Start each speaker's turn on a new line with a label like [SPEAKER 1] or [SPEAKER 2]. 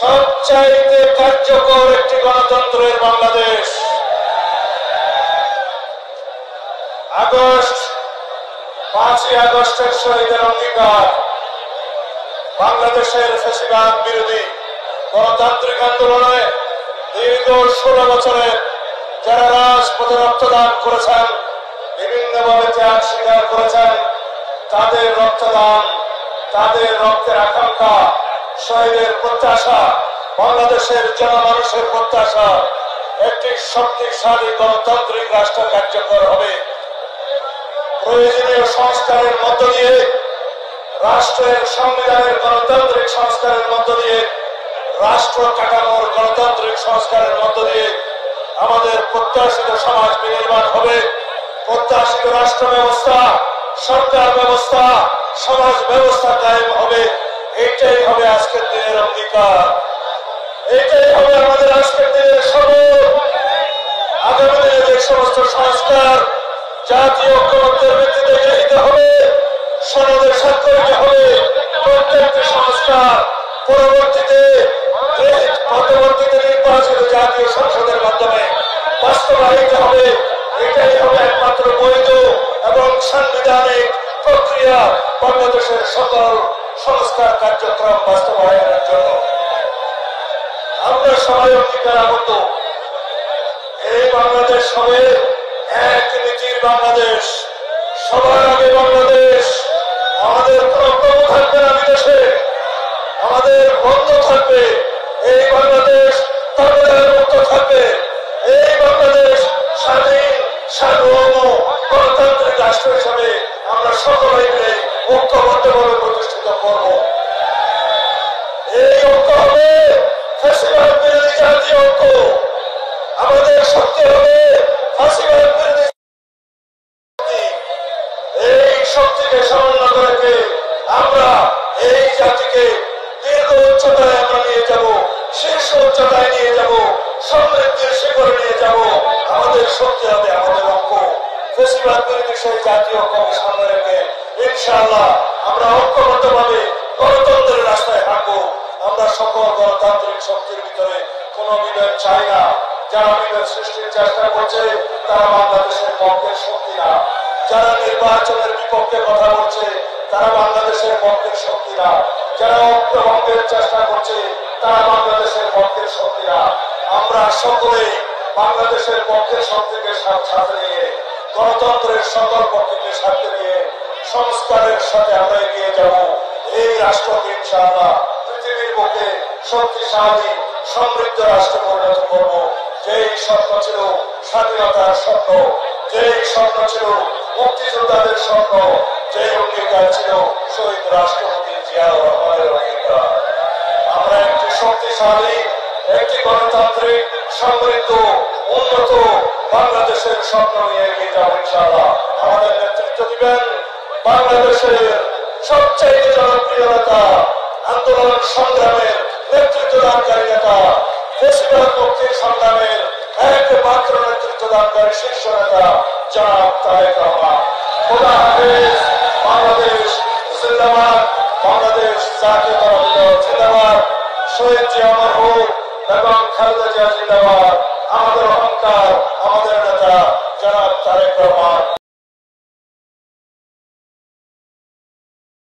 [SPEAKER 1] সবচাইতে কার্যকর একটি গণতন্ত্রের বাংলাদেশ। আগস্ট 5ই আগস্টের শহীদের অঙ্গীকার বাংলাদেশের ফ্যাসিবাদ বিরোধী গণতান্ত্রিক আন্দোলনে দীর্ঘ 16 বছরে যারা রাজপথে রক্তদান করেছেন, বিভিন্নভাবে ত্যাগ স্বীকার করেছেন, তাদের রক্তদান, তাদের রক্তের আকাঙ্ক্ষা, শহীদের প্রত্যাশা, বাংলাদেশের জনমানুষের প্রত্যাশা একটি শক্তিশালী গণতান্ত্রিক রাষ্ট্র কার্যকর হবে। প্রয়োজনীয় সংস্কারের মধ্য দিয়ে, রাষ্ট্রের সংবিধানের গণতান্ত্রিক সংস্কারের মধ্য দিয়ে, রাষ্ট্র কাঠামোর গণতান্ত্রিক সংস্কারের মধ্য দিয়ে আমাদের প্রত্যাশিত সমাজ বিনির্মাণ হবে। প্রত্যাশিত রাষ্ট্র ব্যবস্থা, সরকার ব্যবস্থা, সমাজ ব্যবস্থা কায়েম হবে। এইটাই হবে আজকের দিনের অঙ্গীকার, এইটাই হবে আমাদের আজকের দিনের শপথ। আগামী দিনে যে সমস্ত সংস্কার জাতীয় ঐক্যমত্যের ভিত্তিতে গৃহীত হবে, সনদে স্বাক্ষরিত হবে, প্রত্যেকটি সংস্কার পরবর্তীতে নির্বাচিত জাতীয় সংসদের মাধ্যমে বাস্তবায়িত হবে। এটাই হবে একমাত্র বৈধ এবং সাংবিধানিক প্রক্রিয়া বাংলাদেশের সকল সংস্কার কার্যক্রম বাস্তবায়নের জন্য। আমরা সবাই অঙ্গীকারাবদ্ধ, এই বাংলাদেশ হবে এক নীতির বাংলাদেশ, সবার আগে বাংলাদেশ। আমাদের কোন প্রভু থাকবে না বিদেশে, আমাদের বন্ধ থাকবে এই বাংলাদেশ, তাদের মুক্ত থাকবে এই বাংলাদেশ। স্বাধীন সার্বভৌম গণতান্ত্রিক রাষ্ট্র হিসাবে আমরা সকলে মিলে ঐক্যবদ্ধভাবে প্রতিষ্ঠিত করব। এই ঐক্য হবে ফ্যাসিবাদ বিরোধী জাতীয় ঐক্য। আমাদের শক্তি হবে ফ্যাসিবাদ বিরোধী। এই শক্তিকে সমন্বয় করে আমরা এই জাতিকে দীর্ঘ উচ্চতায় আমরা নিয়ে যাব, শীর্ষ উচ্চতায় নিয়ে যাব, সমৃদ্ধির শিখরে নিয়ে যাব। আমাদের শক্তি হবে আমাদের ঐক্য। ফ্যাসিবাদ বিরোধী সেই জাতীয় ঐক্যকে সামনে রেখে ইনশাআল্লাহ আমরা ঐক্যবদ্ধভাবে গণতন্ত্রের রাস্তায় হাঁটবো। আমরা সকল গণতান্ত্রিক শক্তির ভিতরে কোনো বিভেদ চাই না। যারা বিভেদ সৃষ্টির চেষ্টা করছে তারা বাংলাদেশের পক্ষের শক্তি না। যারা নির্বাচনের বিপক্ষে কথা বলছে তারা বাংলাদেশের পক্ষের শক্তি না। যারা ঐক্যভঙ্গের চেষ্টা করছে তারা বাংলাদেশের পক্ষের শক্তি না। আমরা সকলেই বাংলাদেশের পক্ষের শক্তিকে সাথে নিয়ে, গণতন্ত্রের সকল পক্ষকে সাথে নিয়ে সংস্কারের সাথে আমরা এগিয়ে যাব। এই রাষ্ট্রকে ইনশাআল্লাহ পৃথিবীর বুকে শক্তিশালী সমৃদ্ধ রাষ্ট্রে পরিণত করব। যেই স্বপ্ন ছিল স্বাধীনতার স্বপ্ন, যেই স্বপ্ন ছিল মুক্তিযোদ্ধাদের স্বপ্ন, যে অঙ্গীকার ছিল শহীদ রাষ্ট্রপতি জিয়াউর রহমানের অঙ্গীকার। আমরা একটি শক্তিশালী, একটি গণতান্ত্রিক, সমৃদ্ধ, উন্নত বাংলাদেশের স্বপ্ন নিয়ে এগিয়ে যাব ইনশাআল্লাহ। আমাদের নেতৃত্ব দিবেন বাংলাদেশের সবচেয়ে জনপ্রিয় নেতা, আন্দোলন সংগ্রামের নেতৃত্ব দানকারী নেতা, ফ্যাসিবাদ মুক্তির সংগ্রামের একমাত্র নেতৃত্ব দানকারী শীর্ষ নেতা জনাব তারেক রহমান। খোদা হাফেজ। বাংলাদেশ জিন্দাবাদ, বাংলাদেশ জাতীয়তাবাদী দল জিন্দাবাদ, শহীদ জিয়া অমর হোক এবং খালেদা জিয়া জিন্দাবাদ। আমাদের অহংকার